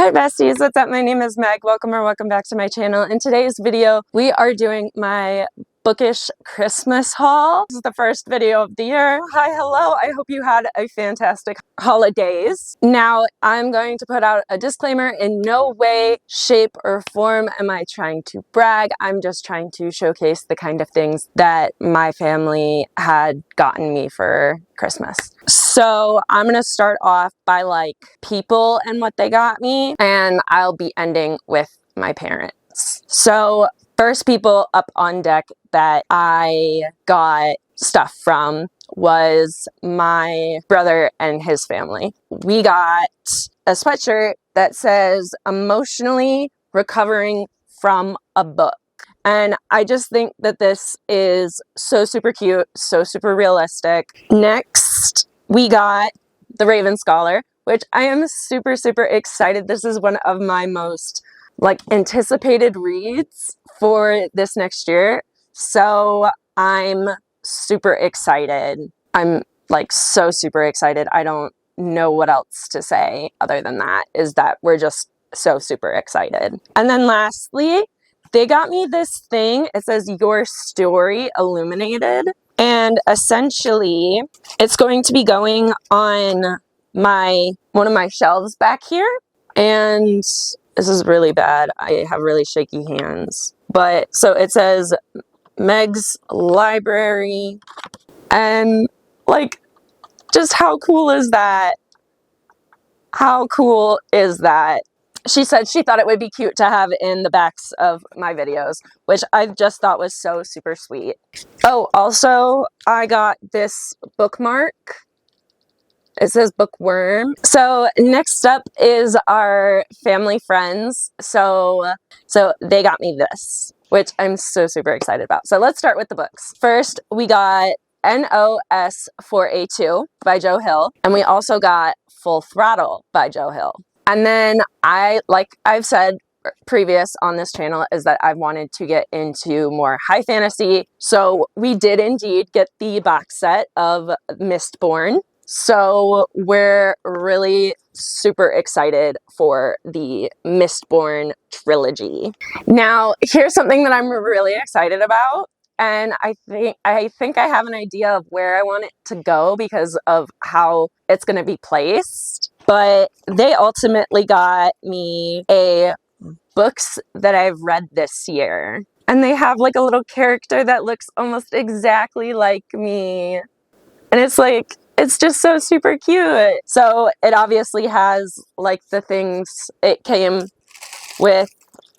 Hi besties, what's up? My name is Meg. Welcome back to my channel. In today's video, we are doing my bookish Christmas haul. This is the first video of the year. Hi, hello. I hope you had a fantastic holidays. Now, I'm going to put out a disclaimer. In no way, shape, or form am I trying to brag. I'm just trying to showcase the kind of things that my family had gotten me for Christmas. So I'm gonna start off by like people and what they got me, and I'll be ending with my parents. So first people up on deck that I got stuff from was my brother and his family. We got a sweatshirt that says emotionally recovering from a book. And I just think that this is so super cute, so super realistic. Next, we got the Raven Scholar, which I am super excited. This is one of my most anticipated reads for this next year. So I'm super excited. I'm so super excited. I don't know what else to say other than that, is that we're just so super excited. And then lastly, they got me this thing. It says Your Story Illuminated. And essentially, it's going to be going on one of my shelves back here. And this is really bad. I have really shaky hands. But so it says Meg's Library. And just how cool is that? How cool is that? She said she thought it would be cute to have in the backs of my videos, which I just thought was so super sweet. Oh, also, I got this bookmark. It says Bookworm. So next up is our family friends. So they got me this, which I'm so super excited about. So let's start with the books. First, we got NOS 4A2 by Joe Hill. And we also got Full Throttle by Joe Hill. And then like I've said previous on this channel, is that I wanted to get into more high fantasy. So we did indeed get the box set of Mistborn. So we're really super excited for the Mistborn trilogy. Now, here's something that I'm really excited about. And I think I have an idea of where I want it to go because of how it's going to be placed. But they ultimately got me books that I've read this year. And they have a little character that looks almost exactly like me. And it's just so super cute. So it obviously has the things, it came with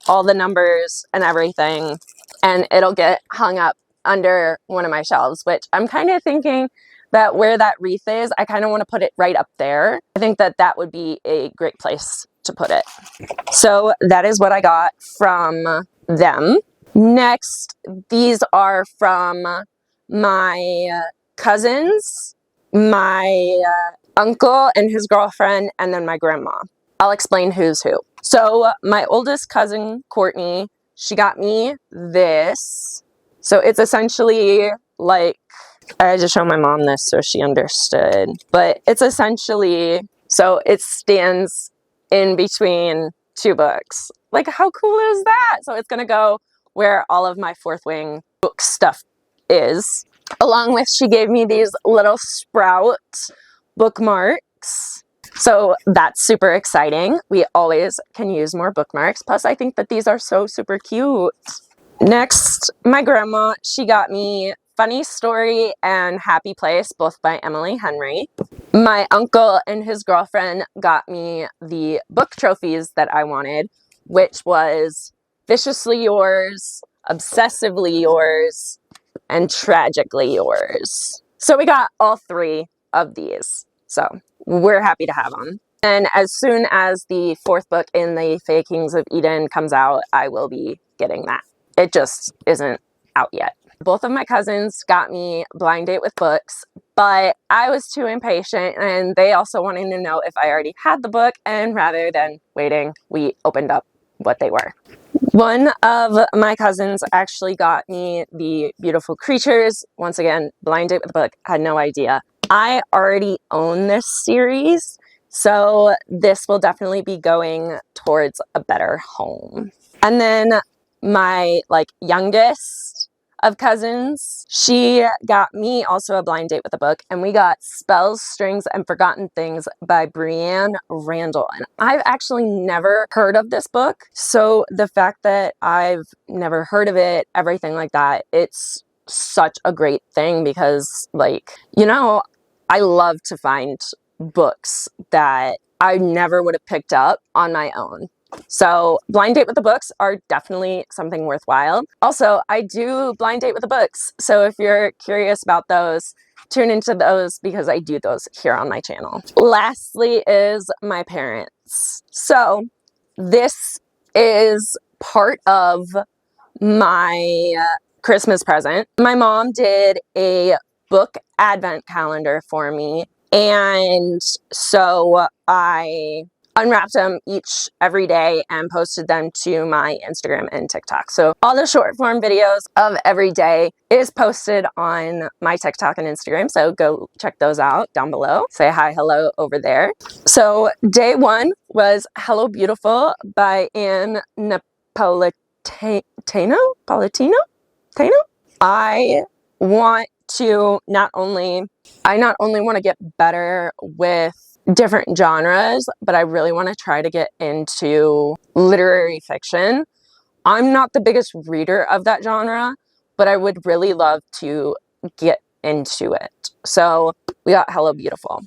all the numbers and everything. And it'll get hung up under one of my shelves, which I'm kind of thinking that where that wreath is, I kind of want to put it right up there. I think that that would be a great place to put it. So that is what I got from them. Next, these are from my cousins, my uncle and his girlfriend, and then my grandma. I'll explain who's who. So my oldest cousin, Courtney, she got me this. So it's essentially I just showed my mom this so she understood. But it's essentially, so it stands in between two books. How cool is that? So it's going to go where all of my Fourth Wing book stuff is. Along with, she gave me these little Sprout bookmarks. So that's super exciting. We always can use more bookmarks. Plus, I think that these are so super cute. Next, my grandma, she got me Funny Story and Happy Place, both by Emily Henry. My uncle and his girlfriend got me the book trophies that I wanted, which was Viciously Yours, Obsessively Yours, and Tragically Yours. So we got all three of these. So we're happy to have them. And as soon as the fourth book in the Fae Kings of Eden comes out, I will be getting that. It just isn't out yet. Both of my cousins got me Blind Date with Books, but I was too impatient and they also wanted to know if I already had the book, and rather than waiting, we opened up what they were. One of my cousins actually got me the Beautiful Creatures. Once again, Blind Date with the Book, had no idea. I already own this series, So this will definitely be going towards a better home. And then my youngest of cousins, she got me also a blind date with a book, and we got Spells, Strings, and Forgotten Things by Brianne Randall. And I've actually never heard of this book, so the fact that I've never heard of it, everything like that, it's such a great thing because, I love to find books that I never would have picked up on my own. So blind date with the books are definitely something worthwhile. Also, I do blind date with the books. So if you're curious about those, tune into those because I do those here on my channel. Lastly is my parents. So this is part of my Christmas present. My mom did a book advent calendar for me. And so I unwrapped them every day and posted them to my Instagram and TikTok. So all the short form videos of every day is posted on my TikTok and Instagram. So go check those out down below. Say hi, hello over there. So day one was Hello Beautiful by Anne Napolitano. I not only want to get better with different genres, but I really want to try to get into literary fiction. I'm not the biggest reader of that genre, but I would really love to get into it. So we got Hello Beautiful.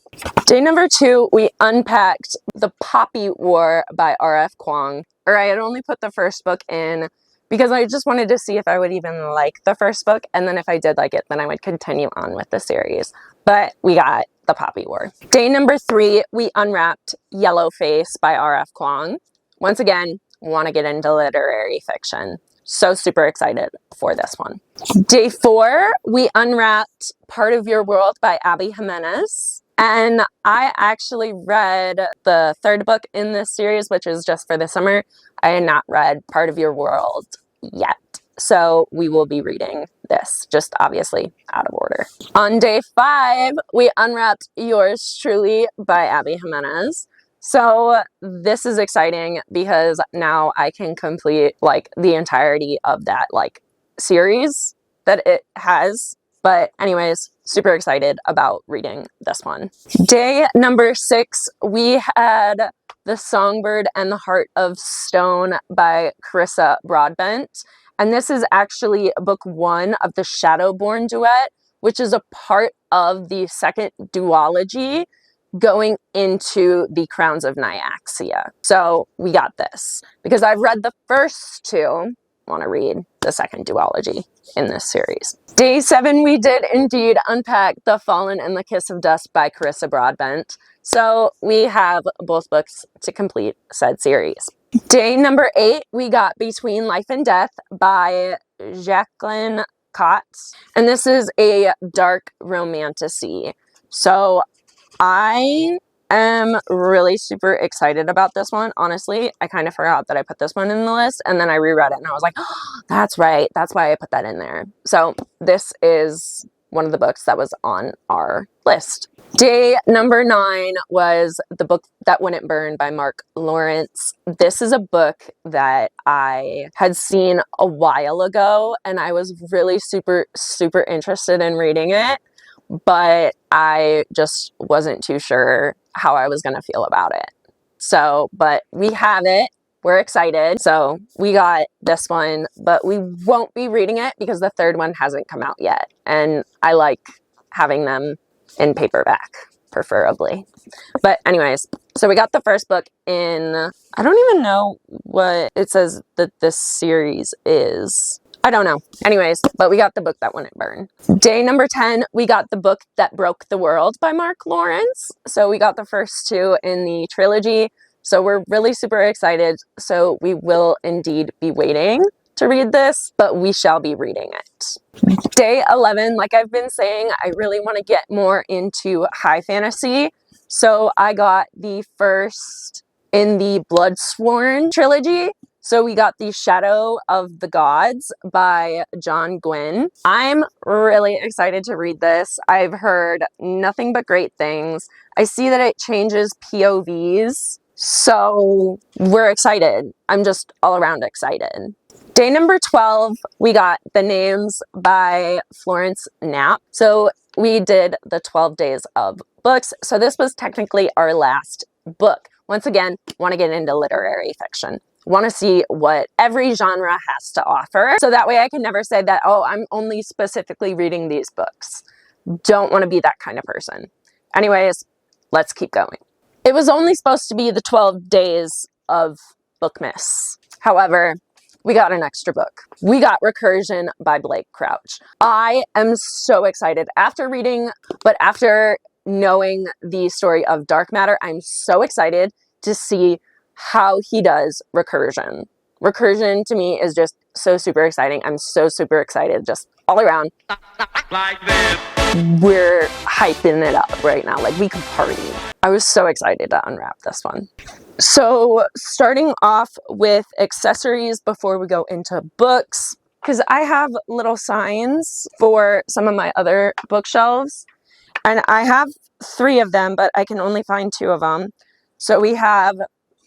Day number 2, we unpacked The Poppy War by R.F. Kuang. I had only put the first book in because I just wanted to see if I would even like the first book, and then if I did like it, then I would continue on with the series. But we got The Poppy War. Day number 3, we unwrapped Yellowface by R.F. Kuang. Once again, want to get into literary fiction. So super excited for this one. Day 4, we unwrapped Part of Your World by Abby Jimenez. And I actually read the 3rd book in this series, which is just for the summer. I had not read Part of Your World yet. So we will be reading this, just obviously out of order. On day 5, we unwrapped Yours Truly by Abby Jimenez. So this is exciting because now I can complete the entirety of that series that it has. But anyways, super excited about reading this one. Day number 6, we had The Songbird and the Heart of Stone by Carissa Broadbent. And this is actually book 1 of the Shadowborn duet, which is a part of the 2nd duology going into the Crowns of Nyaxia. So we got this because I've read the first 2. Want to read the 2nd duology in this series. Day 7, we did indeed unpack The Fallen and the Kiss of Dust by Carissa Broadbent. So we have both books to complete said series. Day number 8, we got Between Life and Death by Jacqueline Kotz. And this is a dark romantasy. So I am really super excited about this one. Honestly, I kind of forgot that I put this one in the list, and then I reread it and I was like, oh, that's right. That's why I put that in there. So this is one of the books that was on our list. Day number 9 was The Book That Wouldn't Burn by Mark Lawrence. This is a book that I had seen a while ago, and I was really super, super interested in reading it, but I just wasn't too sure how I was going to feel about it. So, but we have it. We're excited. So we got this one, but we won't be reading it because the 3rd one hasn't come out yet. And I like having them in paperback, preferably. But anyways, so we got the first book in, I don't even know what it says that this series is. I don't know. Anyways, but we got The Book That Wouldn't Burn. Day number 10, we got The Book That Broke the World by Mark Lawrence. So we got the first 2 in the trilogy. So we're really super excited. So we will indeed be waiting to read this, but we shall be reading it. Day 11, like I've been saying, I really want to get more into high fantasy. So I got the first in the Bloodsworn trilogy. So we got The Shadow of the Gods by John Gwynne. I'm really excited to read this. I've heard nothing but great things. I see that it changes POVs So we're excited. I'm just all around excited. Day number 12, we got The Names by Florence Knapp. So we did the 12 days of books. So this was technically our last book. Once again, want to get into literary fiction. Want to see what every genre has to offer. So that way I can never say that, oh, I'm only specifically reading these books. Don't want to be that kind of person. Anyways, let's keep going. It was only supposed to be the 12 days of Bookmas. However, we got an extra book. We got Recursion by Blake Crouch. I am so excited after knowing the story of Dark Matter, I'm so excited to see how he does recursion. Recursion to me is just so super exciting. I'm so super excited just all around. Like this. We're hyping it up right now. Like, we can party. I was so excited to unwrap this one. So starting off with accessories before we go into books, because I have little signs for some of my other bookshelves, and I have 3 of them, but I can only find 2 of them. So we have,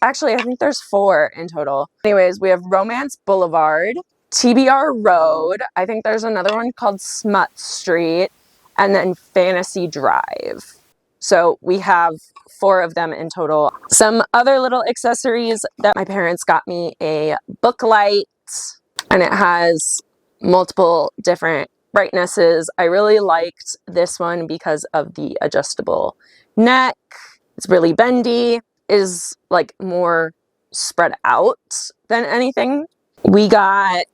actually, I think there's 4 in total. Anyways, we have Romance Boulevard, TBR Road, I think there's another one called Smut Street, and then Fantasy Drive. So we have 4 of them in total. Some other little accessories that my parents got me: a book light, and it has multiple different brightnesses. I really liked this one because of the adjustable neck. It's really bendy, is like more spread out than anything. We got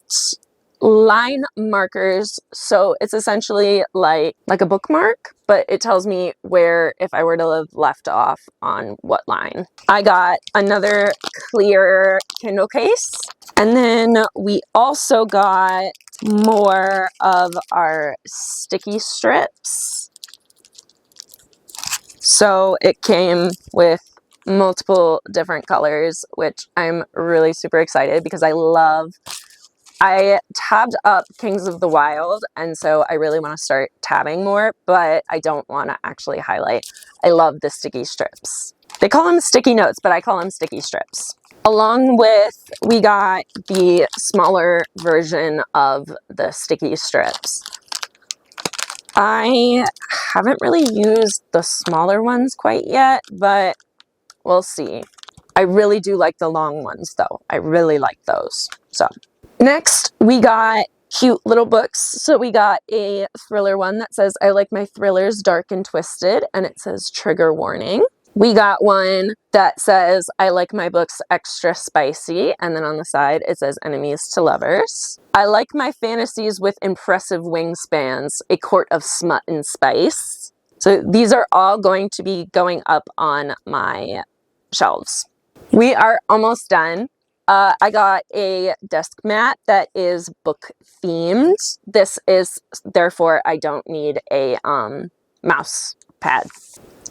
line markers, so it's essentially like a bookmark, but it tells me where, if I were to have left off on what line. I got another clear Kindle case, and then we also got more of our sticky strips. So it came with multiple different colors, which I'm really super excited because I tabbed up Kings of the Wild, and so I really want to start tabbing more, but I don't want to actually highlight. I love the sticky strips. They call them sticky notes, but I call them sticky strips. Along with, we got the smaller version of the sticky strips. I haven't really used the smaller ones quite yet, but we'll see. I really do like the long ones though. I really like those. So next, we got cute little books. So we got a thriller one that says, I like my thrillers dark and twisted, and it says trigger warning. We got one that says, I like my books extra spicy, and then on the side it says enemies to lovers. I like my fantasies with impressive wingspans, a court of smut and spice. So these are all going to be going up on my shelves. We are almost done. I got a desk mat that is book themed. This is, therefore, I don't need a mouse pad.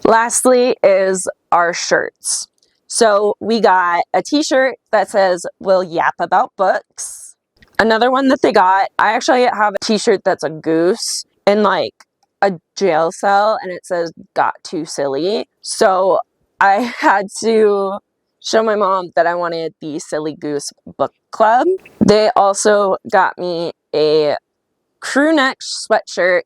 Lastly is our shirts. So we got a t-shirt that says, we'll yap about books. Another one that they got, I actually have a t-shirt that's a goose in like a jail cell, and it says, got too silly. So I had to show my mom that I wanted the Silly Goose Book Club. They also got me a crew neck sweatshirt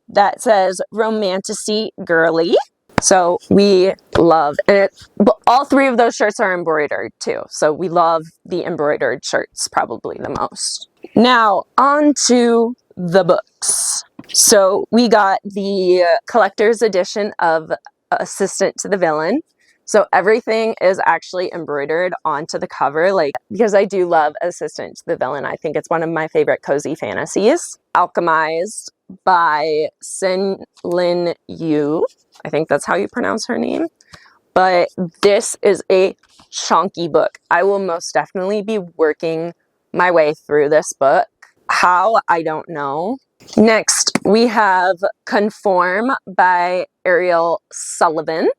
that says romanticy girly. So we love it. But all 3 of those shirts are embroidered too. So we love the embroidered shirts probably the most. Now on to the books. So we got the collector's edition of Assistant to the Villain. So everything is actually embroidered onto the cover, like, because I do love Assistant to the Villain. I think it's one of my favorite cozy fantasies. Alchemized by Sin Lin Yu. I think that's how you pronounce her name. But this is a chunky book. I will most definitely be working my way through this book. How? I don't know. Next, we have Conform by Ariel Sullivan.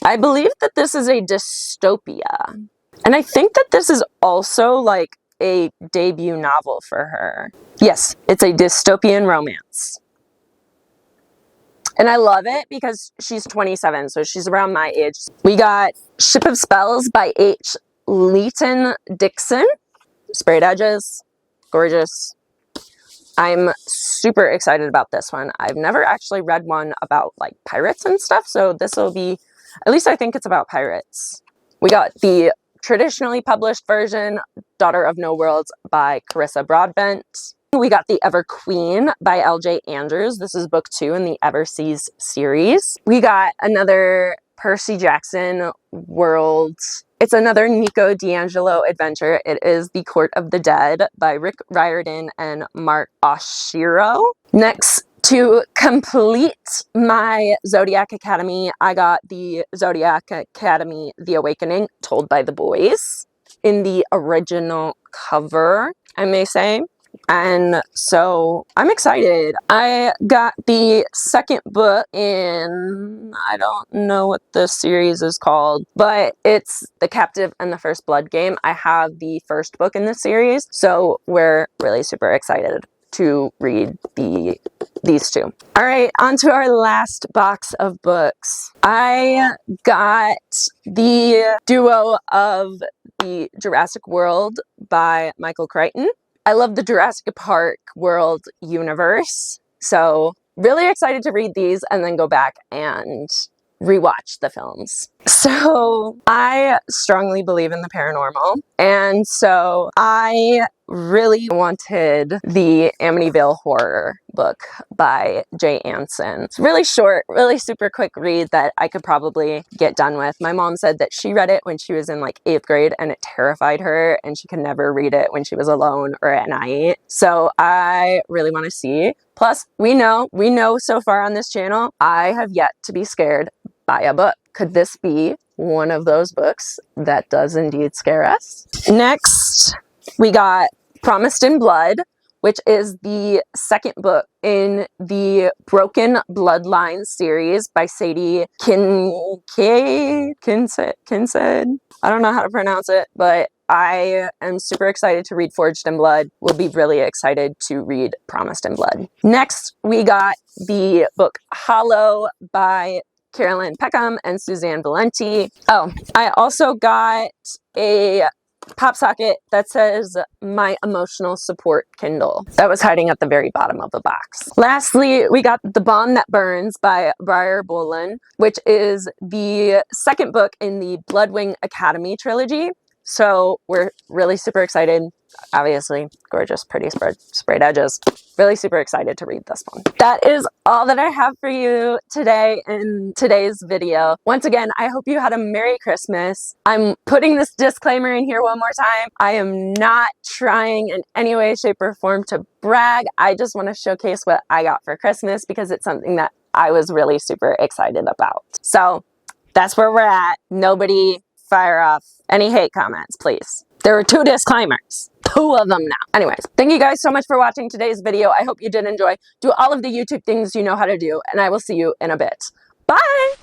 I believe that this is a dystopia. And I think that this is also like a debut novel for her. Yes, it's a dystopian romance. And I love it because she's 27, so she's around my age. We got Ship of Spells by H. Leighton Dixon. Sprayed edges, gorgeous. I'm super excited about this one. I've never actually read one about like pirates and stuff, so this will be, at least I think it's about pirates. We got the traditionally published version, Daughter of No Worlds by Carissa Broadbent. We got The Ever Queen by L.J. Andrews. This is book 2 in the Everseas series. We got another Percy Jackson world. It's another Nico D'Angelo adventure. It is The Court of the Dead by Rick Riordan and Mark Oshiro. Next, to complete my Zodiac Academy, I got the Zodiac Academy The Awakening, Told by the Boys, in the original cover, I may say. And so I'm excited. I got the second book in, I don't know what the series is called, but it's The Captive and the First Blood Game. I have the first book in the series, so we're really super excited to read these two. All right, on to our last box of books. I got the duo of the Jurassic World by Michael Crichton. I love the Jurassic Park world universe, so really excited to read these and then go back and rewatch the films. So I strongly believe in the paranormal, and so I really wanted the Amityville Horror book by Jay Anson. It's really short, really super quick read that I could probably get done with. My mom said that she read it when she was in like 8th grade and it terrified her, and she could never read it when she was alone or at night. So I really want to see. Plus, we know so far on this channel, I have yet to be scared by a book. Could this be one of those books that does indeed scare us? Next, we got Promised in Blood, which is the second book in the Broken Bloodline series by Sadie Kincaid. I don't know how to pronounce it, but I am super excited to read Forged in Blood. We'll be really excited to read Promised in Blood. Next, we got the book Hollow by Carolyn Peckham and Suzanne Valenti. Oh, I also got a pop socket that says My Emotional Support Kindle. That was hiding at the very bottom of the box. Lastly, we got The Bond That Burns by Briar Bolin, which is the second book in the Bloodwing Academy trilogy. So we're really super excited. Obviously, gorgeous, pretty sprayed edges. Really super excited to read this one. That is all that I have for you today in today's video. Once again, I hope you had a Merry Christmas. I'm putting this disclaimer in here one more time. I am not trying in any way, shape, or form to brag. I just want to showcase what I got for Christmas because it's something that I was really super excited about. So that's where we're at. Nobody fire off any hate comments, please. There were 2 disclaimers. 2 of them now. Anyways, thank you guys so much for watching today's video. I hope you did enjoy. Do all of the YouTube things you know how to do, and I will see you in a bit. Bye!